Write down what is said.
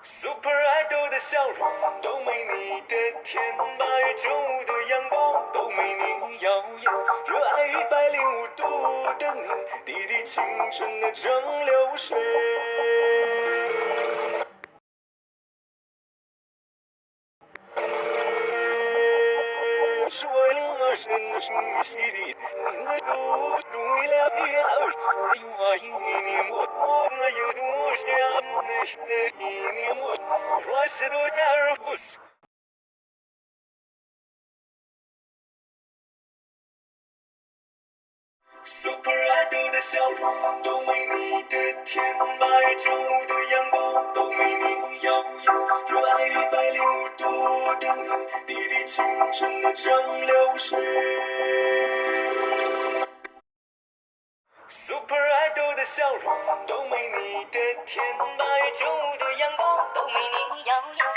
Super Idol 的笑容都没你的甜，8月9的阳光都没你耀眼，热爱105度的你，滴滴青春的蒸馏水。是我应深的生于洗礼，你的路途为了你而生，我因你我有多想那些纪念我是多加尔夫斯。Super Idol 的笑容都没你的甜，8月9的阳光都没你耀眼，热爱105度的你，滴滴青春的蒸馏水。Super Idol 的笑容都没你的甜，8月9的阳光都没你耀眼。